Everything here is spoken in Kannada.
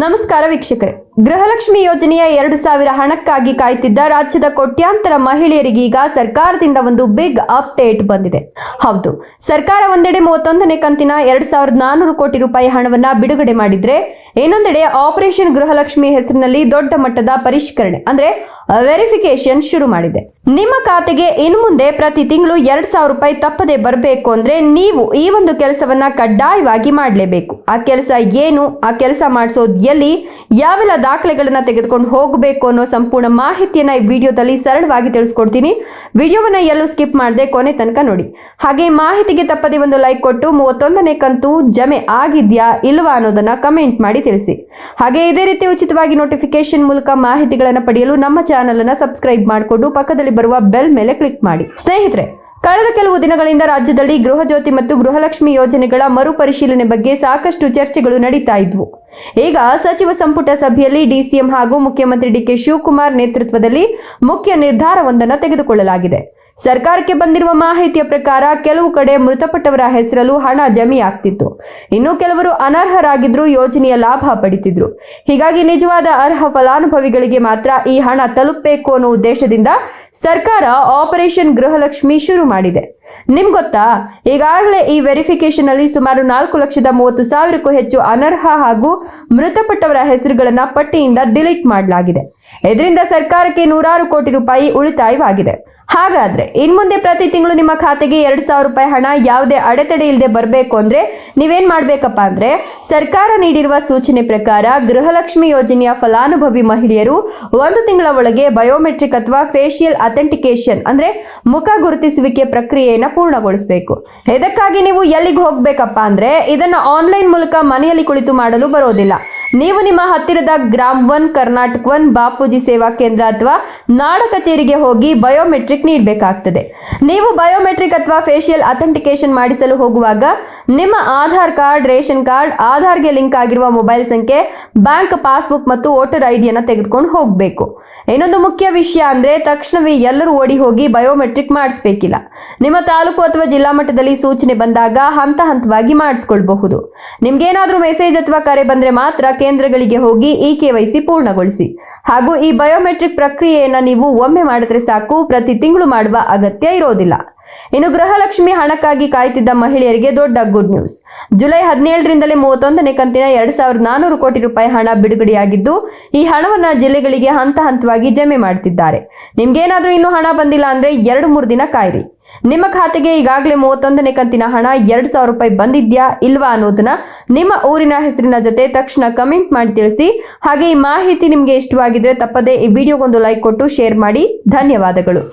ನಮಸ್ಕಾರ ವೀಕ್ಷಕರೇ, ಗೃಹಲಕ್ಷ್ಮಿ ಯೋಜನೆಯ 2000 ಹಣಕ್ಕಾಗಿ ಕಾಯ್ತಿದ್ದ ರಾಜ್ಯದ ಕೋಟ್ಯಾಂತರ ಮಹಿಳೆಯರಿಗೀಗ ಸರ್ಕಾರದಿಂದ ಒಂದು ಬಿಗ್ ಅಪ್ಡೇಟ್ ಬಂದಿದೆ. ಹೌದು, ಸರ್ಕಾರ ಒಂದೆಡೆ 31ನೇ ಕಂತಿನ 2400 ಕೋಟಿ ರೂಪಾಯಿ ಹಣವನ್ನ ಬಿಡುಗಡೆ ಮಾಡಿದ್ರೆ, ಇನ್ನೊಂದೆಡೆ ಆಪರೇಷನ್ ಗೃಹಲಕ್ಷ್ಮಿ ಹೆಸರಿನಲ್ಲಿ ದೊಡ್ಡ ಮಟ್ಟದ ಪರಿಷ್ಕರಣೆ ಅಂದ್ರೆ ವೆರಿಫಿಕೇಶನ್ ಶುರು ಮಾಡಿದೆ. ನಿಮ್ಮ ಖಾತೆಗೆ ಇನ್ನು ಮುಂದೆ ಪ್ರತಿ ತಿಂಗಳು 2000 ರೂಪಾಯಿ ತಪ್ಪದೆ ಬರಬೇಕು ಅಂದ್ರೆ ನೀವು ಈ ಒಂದು ಕೆಲಸವನ್ನ ಕಡ್ಡಾಯವಾಗಿ ಮಾಡಲೇಬೇಕು. ಆ ಕೆಲಸ ಏನು, ಆ ಕೆಲಸ ಮಾಡಿಸೋದು ಎಲ್ಲಿ, ಯಾವೆಲ್ಲ ದಾಖಲೆಗಳನ್ನ ತೆಗೆದುಕೊಂಡು ಹೋಗಬೇಕು ಅನ್ನೋ ಸಂಪೂರ್ಣ ಮಾಹಿತಿಯನ್ನ ಈ ವಿಡಿಯೋದಲ್ಲಿ ಸರಳವಾಗಿ ತಿಳಿಸ್ಕೊಡ್ತೀನಿ. ವಿಡಿಯೋವನ್ನ ಎಲ್ಲೂ ಸ್ಕಿಪ್ ಮಾಡದೆ ಕೊನೆ ತನಕ ನೋಡಿ. ಹಾಗೆ ಮಾಹಿತಿಗೆ ತಪ್ಪದೆ ಒಂದು ಲೈಕ್ ಕೊಟ್ಟು 31ನೇ ಕಂತು ಜಮೆ ಆಗಿದ್ಯಾ ಇಲ್ವಾ ಅನ್ನೋದನ್ನ ಕಮೆಂಟ್ ಮಾಡಿ ತಿಳಿಸಿ. ಹಾಗೆ ಇದೇ ರೀತಿ ಉಚಿತವಾಗಿ ನೋಟಿಫಿಕೇಶನ್ ಮೂಲಕ ಮಾಹಿತಿಗಳನ್ನು ಪಡೆಯಲು ನಮ್ಮ ಚಾನೆಲ್ ಅನ್ನು ಸಬ್ಸ್ಕ್ರೈಬ್ ಮಾಡಿಕೊಂಡು ಪಕ್ಕದಲ್ಲಿ ಬರುವ ಬೆಲ್ ಮೇಲೆ ಕ್ಲಿಕ್ ಮಾಡಿ. ಸ್ನೇಹಿತರೆ, ಕಳೆದ ಕೆಲವು ದಿನಗಳಿಂದ ರಾಜ್ಯದಲ್ಲಿ ಗೃಹ ಜ್ಯೋತಿ ಮತ್ತು ಗೃಹಲಕ್ಷ್ಮಿ ಯೋಜನೆಗಳ ಮರುಪರಿಶೀಲನೆ ಬಗ್ಗೆ ಸಾಕಷ್ಟು ಚರ್ಚೆಗಳು ನಡೀತಾ ಇದ್ವು. ಈಗ ಸಚಿವ ಸಂಪುಟ ಸಭೆಯಲ್ಲಿ ಡಿಸಿಎಂ ಹಾಗೂ ಮುಖ್ಯಮಂತ್ರಿ ಡಿಕೆ ಶಿವಕುಮಾರ್ ನೇತೃತ್ವದಲ್ಲಿ ಮುಖ್ಯ ನಿರ್ಧಾರವೊಂದನ್ನು ತೆಗೆದುಕೊಳ್ಳಲಾಗಿದೆ. ಸರ್ಕಾರಕ್ಕೆ ಬಂದಿರುವ ಮಾಹಿತಿಯ ಪ್ರಕಾರ ಕೆಲವು ಕಡೆ ಮೃತಪಟ್ಟವರ ಹೆಸರಲ್ಲೂ ಹಣ ಜಮೆಯಾಗ್ತಿತ್ತು. ಇನ್ನು ಕೆಲವರು ಅನರ್ಹರಾಗಿದ್ರು ಯೋಜನೆಯ ಲಾಭ ಪಡಿತಿದ್ರು. ಹೀಗಾಗಿ ನಿಜವಾದ ಅರ್ಹ ಫಲಾನುಭವಿಗಳಿಗೆ ಮಾತ್ರ ಈ ಹಣ ತಲುಪಬೇಕು ಅನ್ನೋ ಉದ್ದೇಶದಿಂದ ಸರ್ಕಾರ ಆಪರೇಷನ್ ಗೃಹಲಕ್ಷ್ಮಿ ಶುರು ಮಾಡಿದೆ. ನಿಮ್ಗೆ ಗೊತ್ತಾ, ಈಗಾಗಲೇ ಈ ವೆರಿಫಿಕೇಶನ್ ಅಲ್ಲಿ ಸುಮಾರು 4,30,000ಕ್ಕೂ ಹೆಚ್ಚು ಅನರ್ಹ ಹಾಗೂ ಮೃತಪಟ್ಟವರ ಹೆಸರುಗಳನ್ನ ಪಟ್ಟಿಯಿಂದ ಡಿಲೀಟ್ ಮಾಡಲಾಗಿದೆ. ಇದರಿಂದ ಸರ್ಕಾರಕ್ಕೆ 100 ಕೋಟಿ ರೂಪಾಯಿ ಉಳಿತಾಯವಾಗಿದೆ. ಹಾಗಾದ್ರೆ ಇನ್ಮುಂದೆ ಪ್ರತಿ ತಿಂಗಳು ನಿಮ್ಮ ಖಾತೆಗೆ 2000 ರೂಪಾಯಿ ಹಣ ಯಾವುದೇ ಅಡೆತಡೆ ಇಲ್ಲದೆ ಬರಬೇಕು ಅಂದ್ರೆ ನೀವೇನ್ ಮಾಡ್ಬೇಕಪ್ಪ ಅಂದ್ರೆ, ಸರ್ಕಾರ ನೀಡಿರುವ ಸೂಚನೆ ಪ್ರಕಾರ ಗೃಹಲಕ್ಷ್ಮಿ ಯೋಜನೆಯ ಫಲಾನುಭವಿ ಮಹಿಳೆಯರು 1 ತಿಂಗಳ ಒಳಗೆ ಬಯೋಮೆಟ್ರಿಕ್ ಅಥವಾ ಫೇಶಿಯಲ್ ಅಥೆಂಟಿಕೇಶನ್ ಅಂದ್ರೆ ಮುಖ ಗುರುತಿಸುವಿಕೆ ಪ್ರಕ್ರಿಯೆಯನ್ನು ಪೂರ್ಣಗೊಳಿಸಬೇಕು. ಇದಕ್ಕಾಗಿ ನೀವು ಎಲ್ಲಿಗೆ ಹೋಗ್ಬೇಕಪ್ಪ ಅಂದ್ರೆ, ಇದನ್ನ ಆನ್ಲೈನ್ ಮೂಲಕ ಮನೆಯಲ್ಲಿ ಕುಳಿತು ಮಾಡಲು ಬರೋದಿಲ್ಲ. ನೀವು ನಿಮ್ಮ ಹತ್ತಿರದ ಗ್ರಾಮ್ 1, ಕರ್ನಾಟಕ 1, ಬಾಪೂಜಿ ಸೇವಾ ಕೇಂದ್ರ ಅಥವಾ ನಾಡ ಕಚೇರಿಗೆ ಹೋಗಿ ಬಯೋಮೆಟ್ರಿಕ್ ನೀಡಬೇಕಾಗ್ತದೆ. ನೀವು ಬಯೋಮೆಟ್ರಿಕ್ ಅಥವಾ ಫೇಶಿಯಲ್ ಅಥೆಂಟಿಕೇಶನ್ ಮಾಡಿಸಲು ಹೋಗುವಾಗ ನಿಮ್ಮ ಆಧಾರ್ ಕಾರ್ಡ್, ರೇಷನ್ ಕಾರ್ಡ್, ಆಧಾರ್ಗೆ ಲಿಂಕ್ ಆಗಿರುವ ಮೊಬೈಲ್ ಸಂಖ್ಯೆ, ಬ್ಯಾಂಕ್ ಪಾಸ್ಬುಕ್ ಮತ್ತು ವೋಟರ್ ಐಡಿಯನ್ನು ತೆಗೆದುಕೊಂಡು ಹೋಗಬೇಕು. ಇನ್ನೊಂದು ಮುಖ್ಯ ವಿಷಯ ಅಂದ್ರೆ, ತಕ್ಷಣವೇ ಎಲ್ಲರೂ ಓಡಿ ಹೋಗಿ ಬಯೋಮೆಟ್ರಿಕ್ ಮಾಡಿಸಬೇಕಿಲ್ಲ. ನಿಮ್ಮ ತಾಲೂಕು ಅಥವಾ ಜಿಲ್ಲಾ ಮಟ್ಟದಲ್ಲಿ ಸೂಚನೆ ಬಂದಾಗ ಹಂತ ಹಂತವಾಗಿ ಮಾಡಿಸ್ಕೊಳ್ಬಹುದು. ನಿಮ್ಗೇನಾದ್ರೂ ಮೆಸೇಜ್ ಅಥವಾ ಕರೆ ಬಂದ್ರೆ ಮಾತ್ರ ಕೇಂದ್ರಗಳಿಗೆ ಹೋಗಿ ಈ KYC ಪೂರ್ಣಗೊಳಿಸಿ. ಹಾಗೂ ಈ ಬಯೋಮೆಟ್ರಿಕ್ ಪ್ರಕ್ರಿಯೆಯನ್ನ ನೀವು ಒಮ್ಮೆ ಮಾಡಿದ್ರೆ ಸಾಕು, ಪ್ರತಿ ತಿಂಗಳು ಮಾಡುವ ಅಗತ್ಯ ಇರೋದಿಲ್ಲ. ಇನ್ನು ಗೃಹಲಕ್ಷ್ಮಿ ಹಣಕ್ಕಾಗಿ ಕಾಯ್ತಿದ್ದ ಮಹಿಳೆಯರಿಗೆ ದೊಡ್ಡ ಗುಡ್ ನ್ಯೂಸ್. ಜುಲೈ 17ರಿಂದಲೇ 31ನೇ ಕಂತಿನ 2400 ಕೋಟಿ ರೂಪಾಯಿ ಹಣ ಬಿಡುಗಡೆಯಾಗಿದ್ದು, ಈ ಹಣವನ್ನ ಜಿಲ್ಲೆಗಳಿಗೆ ಹಂತ ಹಂತವಾಗಿ ಜಮೆ ಮಾಡ್ತಿದ್ದಾರೆ. ನಿಮ್ಗೇನಾದ್ರೂ ಇನ್ನೂ ಹಣ ಬಂದಿಲ್ಲ ಅಂದ್ರೆ 2-3 ದಿನ ಕಾಯಿರಿ. ನಿಮ್ಮ ಖಾತೆಗೆ ಈಗಾಗಲೇ 31ನೇ ಕಂತಿನ ಹಣ 2000 ರೂಪಾಯಿ ಬಂದಿದ್ಯಾ ಇಲ್ವಾ ಅನ್ನೋದನ್ನ ನಿಮ್ಮ ಊರಿನ ಹೆಸರಿನ ಜೊತೆ ತಕ್ಷಣ ಕಮೆಂಟ್ ಮಾಡಿ ತಿಳಿಸಿ. ಹಾಗೆ ಈ ಮಾಹಿತಿ ನಿಮ್ಗೆ ಇಷ್ಟವಾಗಿದ್ರೆ ತಪ್ಪದೆ ಈ ವಿಡಿಯೋಗೊಂದು ಲೈಕ್ ಕೊಟ್ಟು ಶೇರ್ ಮಾಡಿ. ಧನ್ಯವಾದಗಳು.